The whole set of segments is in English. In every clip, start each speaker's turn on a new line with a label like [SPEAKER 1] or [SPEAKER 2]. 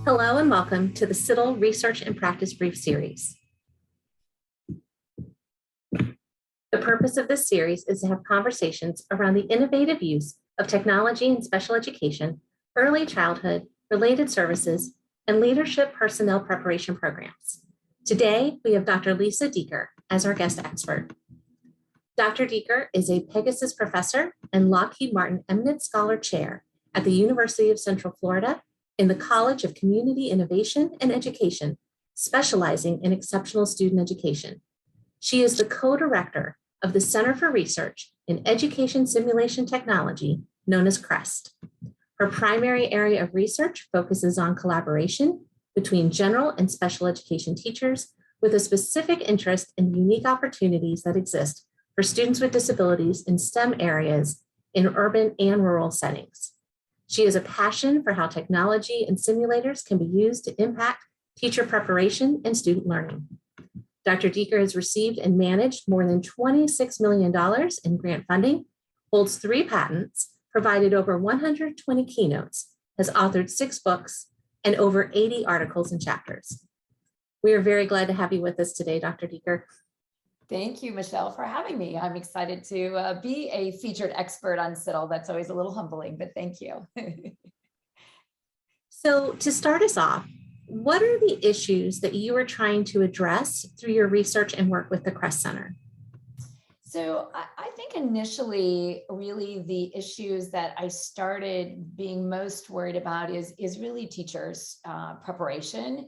[SPEAKER 1] Hello and welcome to the CIDDL Research and Practice Brief Series. The purpose of this series is to have conversations around the innovative use of technology in special education, early childhood, related services, and leadership personnel preparation programs. Today, we have Dr. Lisa Dieker as our guest expert. Dr. Dieker is a Pegasus Professor and Lockheed Martin Eminent Scholar Chair at the University of Central Florida in the College of Community Innovation and Education, specializing in exceptional student education. She is the co-director of the Center for Research in Education Simulation Technology, known as CREST. Her primary area of research focuses on collaboration between general and special education teachers with a specific interest in unique opportunities that exist for students with disabilities in STEM areas in urban and rural settings. She has a passion for how technology and simulators can be used to impact teacher preparation and student learning. Dr. Dieker has received and managed more than $26 million in grant funding, holds 3 patents, provided over 120 keynotes, has authored 6 books, and over 80 articles and chapters. We are very glad to have you with us today, Dr. Dieker.
[SPEAKER 2] Thank you, Michelle, for having me. I'm excited to be a featured expert on CIDDL. That's always a little humbling, but thank you.
[SPEAKER 1] So to start us off, what are the issues that you are trying to address through your research and work with the CREST Center?
[SPEAKER 2] So I think initially, really the issues that I started being most worried about is really teachers' preparation.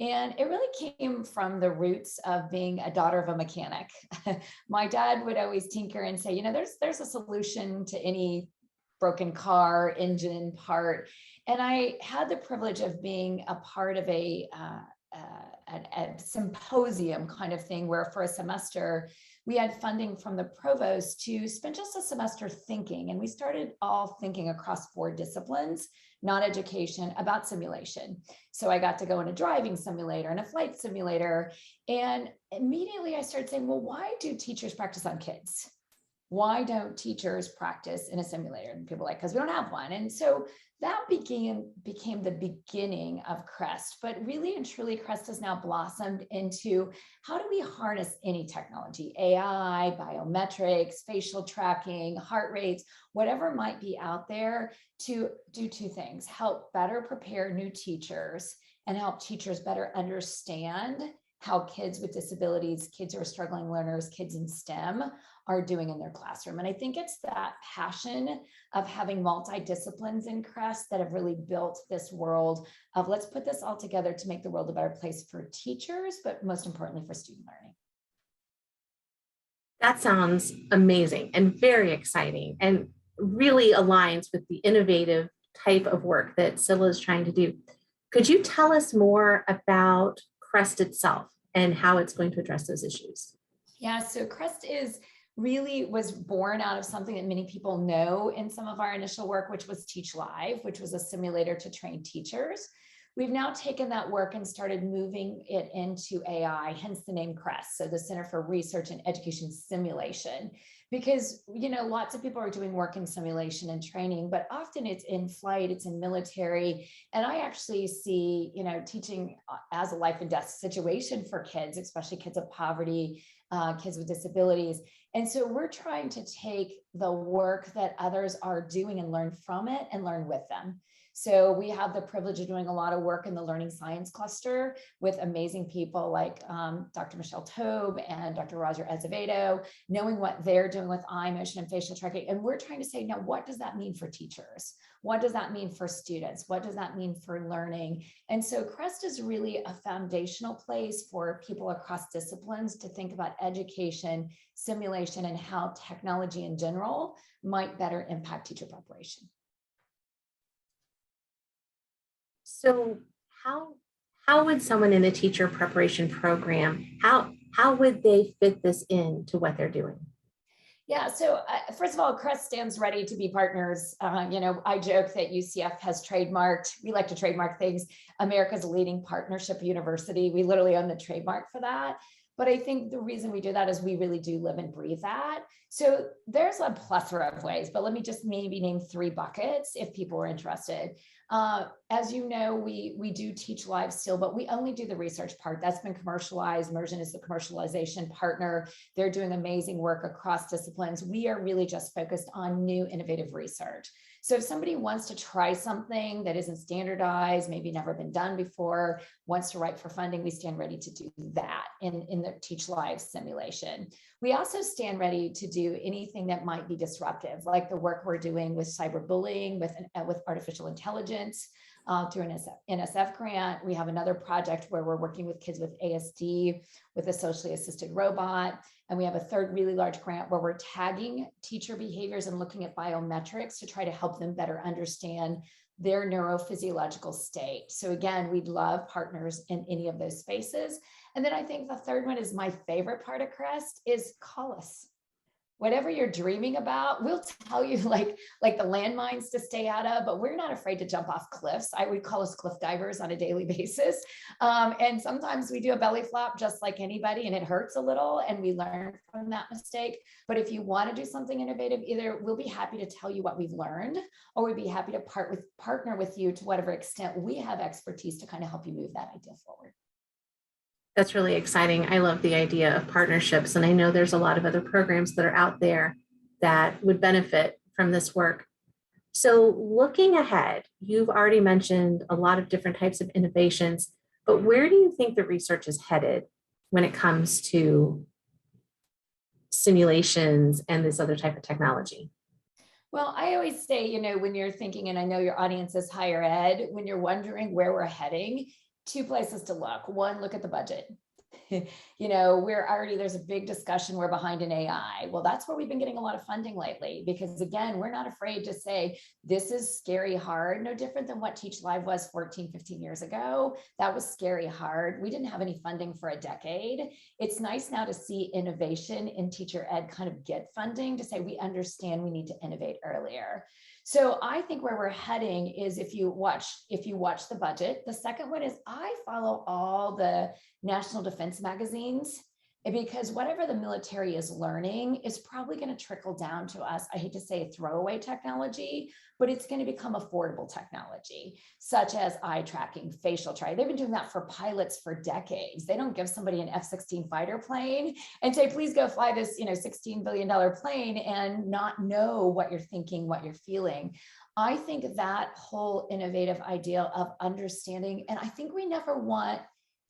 [SPEAKER 2] And it really came from the roots of being a daughter of a mechanic. My dad would always tinker and say, you know, there's a solution to any broken car, engine part. And I had the privilege of being a part of a symposium kind of thing where for a semester, we had funding from the provost to spend just a semester thinking. And we started all thinking across 4 disciplines, not education, about simulation. So I got to go in a driving simulator and a flight simulator. And immediately I started saying, well, why do teachers practice on kids? Why don't teachers practice in a simulator? And people are like, because we don't have one. And so that became the beginning of CREST, but really and truly CREST has now blossomed into how do we harness any technology, AI, biometrics, facial tracking, heart rates, whatever might be out there to do 2 things, help better prepare new teachers and help teachers better understand how kids with disabilities, kids who are struggling learners, kids in STEM are doing in their classroom. And I think it's that passion of having multidisciplines in CREST that have really built this world of let's put this all together to make the world a better place for teachers, but most importantly for student learning.
[SPEAKER 1] That sounds amazing and very exciting and really aligns with the innovative type of work that CIDDL is trying to do. Could you tell us more about CREST itself and how it's going to address those issues?
[SPEAKER 2] Yeah, so CREST was born out of something that many people know in some of our initial work, which was Teach Live, which was a simulator to train teachers. We've now taken that work and started moving it into AI, hence the name CREST, so the Center for Research and Education Simulation. Because, you know, lots of people are doing work in simulation and training, but often it's in flight, it's in military. And I actually see, you know, teaching as a life and death situation for kids, especially kids of poverty, kids with disabilities. And so we're trying to take the work that others are doing and learn from it and learn with them. So we have the privilege of doing a lot of work in the learning science cluster with amazing people like Dr. Michelle Taube and Dr. Roger Azevedo, knowing what they're doing with eye motion and facial tracking. And we're trying to say, now, what does that mean for teachers? What does that mean for students? What does that mean for learning? And so CREST is really a foundational place for people across disciplines to think about education, simulation, and how technology in general might better impact teacher preparation.
[SPEAKER 1] So how would someone in a teacher preparation program, how would they fit this into what they're doing?
[SPEAKER 2] Yeah, so first of all, CREST stands ready to be partners. You know, I joke that UCF has trademarked, we like to trademark things, America's leading partnership university. We literally own the trademark for that. But I think the reason we do that is we really do live and breathe that. So there's a plethora of ways, but let me just maybe name 3 buckets if people are interested. As you know, we do teach live still, but we only do the research part. That's been commercialized. Immersion is the commercialization partner. They're doing amazing work across disciplines. We are really just focused on new innovative research. So if somebody wants to try something that isn't standardized, maybe never been done before, wants to write for funding, we stand ready to do that in the Teach Live simulation. We also stand ready to do anything that might be disruptive, like the work we're doing with cyberbullying, with artificial intelligence, through an NSF grant. We have another project where we're working with kids with ASD with a socially assisted robot. And we have a third really large grant where we're tagging teacher behaviors and looking at biometrics to try to help them better understand their neurophysiological state. So again, we'd love partners in any of those spaces. And then I think the third one is my favorite part of CREST is call us. Whatever you're dreaming about, we'll tell you like the landmines to stay out of, but we're not afraid to jump off cliffs. I would call us cliff divers on a daily basis. And sometimes we do a belly flop just like anybody, and it hurts a little, and we learn from that mistake. But if you want to do something innovative, either we'll be happy to tell you what we've learned, or we'd be happy to partner with you to whatever extent we have expertise to kind of help you move that idea forward.
[SPEAKER 1] That's really exciting. I love the idea of partnerships, and I know there's a lot of other programs that are out there that would benefit from this work. So looking ahead, you've already mentioned a lot of different types of innovations, but where do you think the research is headed when it comes to simulations and this other type of technology?
[SPEAKER 2] Well, I always say, when you're thinking, and I know your audience is higher ed, when you're wondering where we're heading, 2 places to look. One, look at the budget. There's a big discussion, we're behind in AI. Well, that's where we've been getting a lot of funding lately, because again, we're not afraid to say, this is scary hard, no different than what Teach Live was 14, 15 years ago. That was scary hard. We didn't have any funding for a decade. It's nice now to see innovation in teacher ed kind of get funding to say, we understand we need to innovate earlier. So I think where we're heading is if you watch the budget. The second one is I follow all the national defense magazines, because whatever the military is learning is probably going to trickle down to us. I hate to say throwaway technology, but it's going to become affordable technology, such as eye tracking, facial tracking. They've been doing that for pilots for decades. They don't give somebody an F-16 fighter plane and say, please go fly this, $16 billion plane and not know what you're thinking, what you're feeling. I think that whole innovative idea of understanding, and I think we never want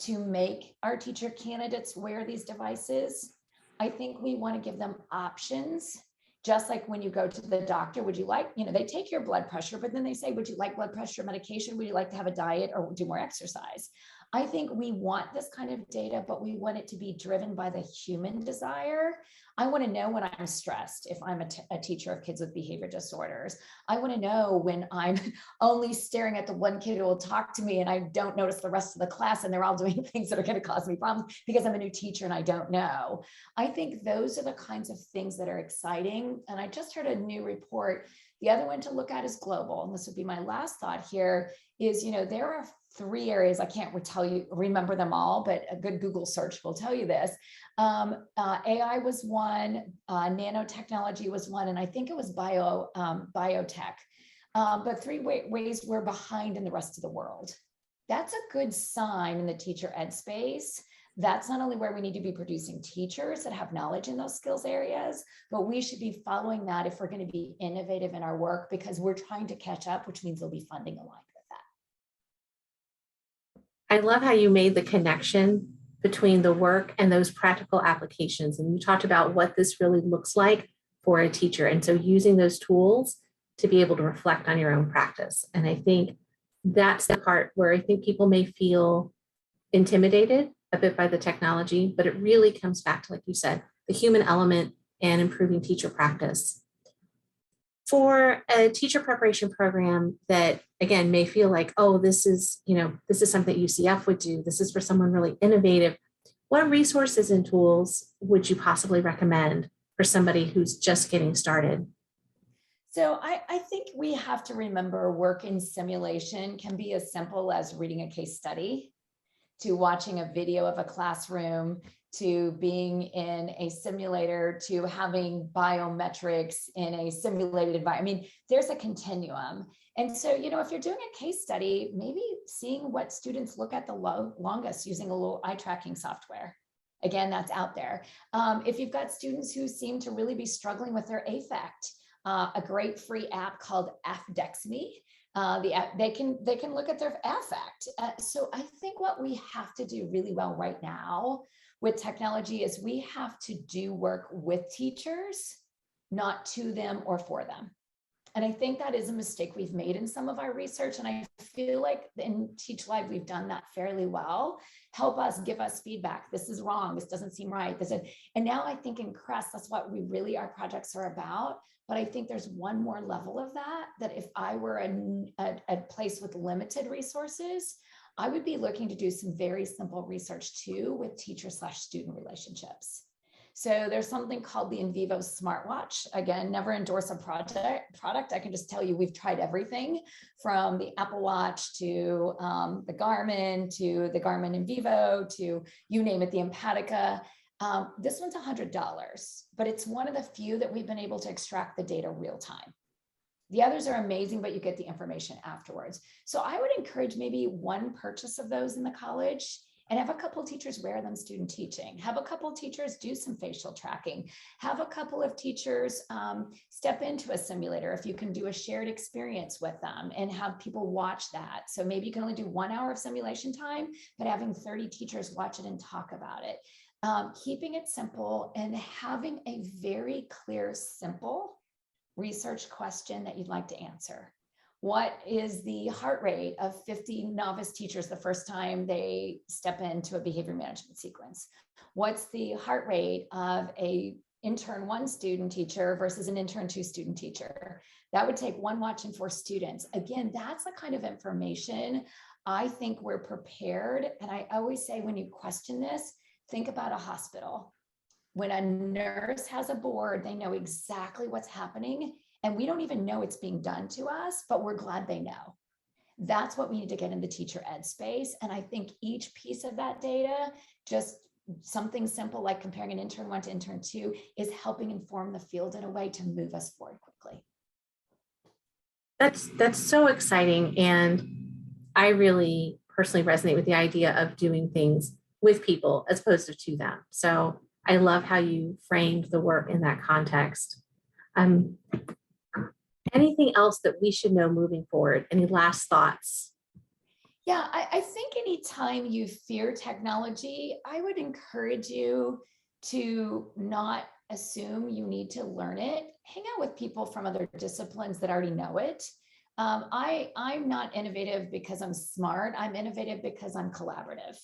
[SPEAKER 2] to make our teacher candidates wear these devices. I think we want to give them options. Just like when you go to the doctor, would you like, they take your blood pressure, but then they say, would you like blood pressure medication? Would you like to have a diet or do more exercise? I think we want this kind of data, but we want it to be driven by the human desire. I want to know when I'm stressed, if I'm a teacher of kids with behavior disorders. I want to know when I'm only staring at the one kid who will talk to me and I don't notice the rest of the class and they're all doing things that are going to cause me problems because I'm a new teacher and I don't know. I think those are the kinds of things that are exciting. And I just heard a new report. The other one to look at is global. And this would be my last thought here is, there are 3 areas. I can't remember them all, but a good Google search will tell you this. AI was one, nanotechnology was one, and I think it was biotech. But 3 ways we're behind in the rest of the world. That's a good sign in the teacher ed space. That's not only where we need to be producing teachers that have knowledge in those skills areas, but we should be following that if we're going to be innovative in our work, because we're trying to catch up, which means there'll be funding aligned with that.
[SPEAKER 1] I love how you made the connection between the work and those practical applications. And you talked about what this really looks like for a teacher. And so using those tools to be able to reflect on your own practice. And I think that's the part where I think people may feel intimidated a bit by the technology, but it really comes back to, like you said, the human element and improving teacher practice. For a teacher preparation program that, again, may feel like, oh, this is something that UCF would do. This is for someone really innovative. What resources and tools would you possibly recommend for somebody who's just getting started?
[SPEAKER 2] So I think we have to remember work in simulation can be as simple as reading a case study, to watching a video of a classroom, to being in a simulator to having biometrics in a simulated environment. I mean, there's a continuum. And so, you know, if you're doing a case study, maybe seeing what students look at the longest using a little eye tracking software. Again, that's out there. If you've got students who seem to really be struggling with their affect, a great free app called Affdexity. They can look at their affect. So I think what we have to do really well right now with technology is we have to do work with teachers, not to them or for them. And I think that is a mistake we've made in some of our research. And I feel like in Teach Live, we've done that fairly well. Help us, give us feedback. This is wrong. This doesn't seem right. And now I think in CREST, that's what our projects are about. But I think there's one more level of that if I were a place with limited resources, I would be looking to do some very simple research too with teacher/student relationships. So there's something called the In Vivo smartwatch. Again, never endorse a product. I can just tell you we've tried everything from the Apple Watch to the Garmin In Vivo to you name it, the Empatica. This one's $100, but it's one of the few that we've been able to extract the data real time. The others are amazing, but you get the information afterwards. So I would encourage maybe one purchase of those in the college and have a couple of teachers wear them student teaching. Have a couple of teachers do some facial tracking. Have a couple of teachers step into a simulator if you can do a shared experience with them and have people watch that. So maybe you can only do 1 hour of simulation time, but having 30 teachers watch it and talk about it. Keeping it simple and having a very clear, simple research question that you'd like to answer. What is the heart rate of 50 novice teachers the first time they step into a behavior management sequence? What's the heart rate of a intern 1 student teacher versus an intern 2 student teacher? That would take 1 watch and 4 students. Again, that's the kind of information I think we're prepared. And I always say when you question this, think about a hospital. When a nurse has a board, they know exactly what's happening. And we don't even know it's being done to us, but we're glad they know. That's what we need to get in the teacher ed space. And I think each piece of that data, just something simple like comparing an intern 1 to intern 2, is helping inform the field in a way to move us forward quickly.
[SPEAKER 1] That's so exciting. And I really personally resonate with the idea of doing things with people as opposed to them. So I love how you framed the work in that context. Anything else that we should know moving forward? Any last thoughts?
[SPEAKER 2] Yeah, I think anytime you fear technology, I would encourage you to not assume you need to learn it. Hang out with people from other disciplines that already know it. I'm not innovative because I'm smart. I'm innovative because I'm collaborative.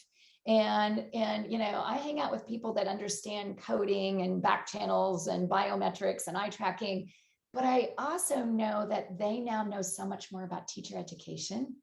[SPEAKER 2] And you know, I hang out with people that understand coding and back channels and biometrics and eye tracking, but I also know that they now know so much more about teacher education,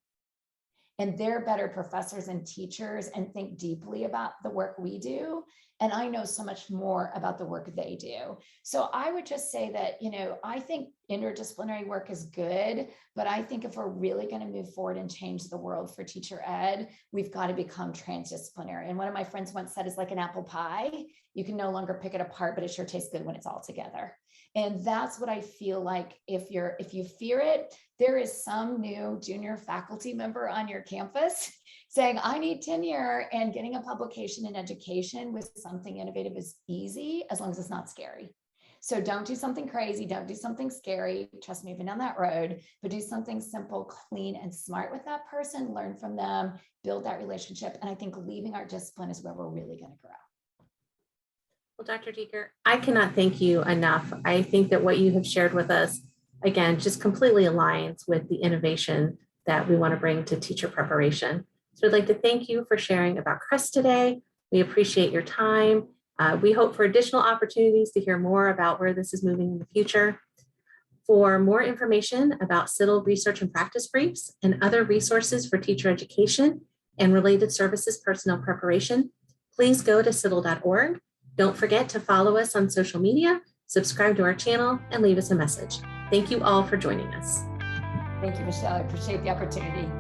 [SPEAKER 2] and they're better professors and teachers and think deeply about the work we do. And I know so much more about the work they do. So I would just say that, you know, I think interdisciplinary work is good, but I think if we're really going to move forward and change the world for teacher ed, we've got to become transdisciplinary. And one of my friends once said, it's like an apple pie. You can no longer pick it apart, but it sure tastes good when it's all together. And that's what I feel like if you fear it, there is some new junior faculty member on your campus saying, I need tenure, and getting a publication in education with something innovative is easy as long as it's not scary. So don't do something crazy. Don't do something scary. Trust me, I've been down that road, but do something simple, clean, and smart with that person, learn from them, build that relationship. And I think leaving our discipline is where we're really going to grow.
[SPEAKER 1] Well, Dr. Dieker, I cannot thank you enough. I think that what you have shared with us, again, just completely aligns with the innovation that we want to bring to teacher preparation. So I'd like to thank you for sharing about CREST today. We appreciate your time. We hope for additional opportunities to hear more about where this is moving in the future. For more information about CIDDL research and practice briefs and other resources for teacher education and related services personnel preparation, please go to CIDDL.org. Don't forget to follow us on social media, subscribe to our channel, and leave us a message. Thank you all for joining us.
[SPEAKER 2] Thank you, Michelle. I appreciate the opportunity.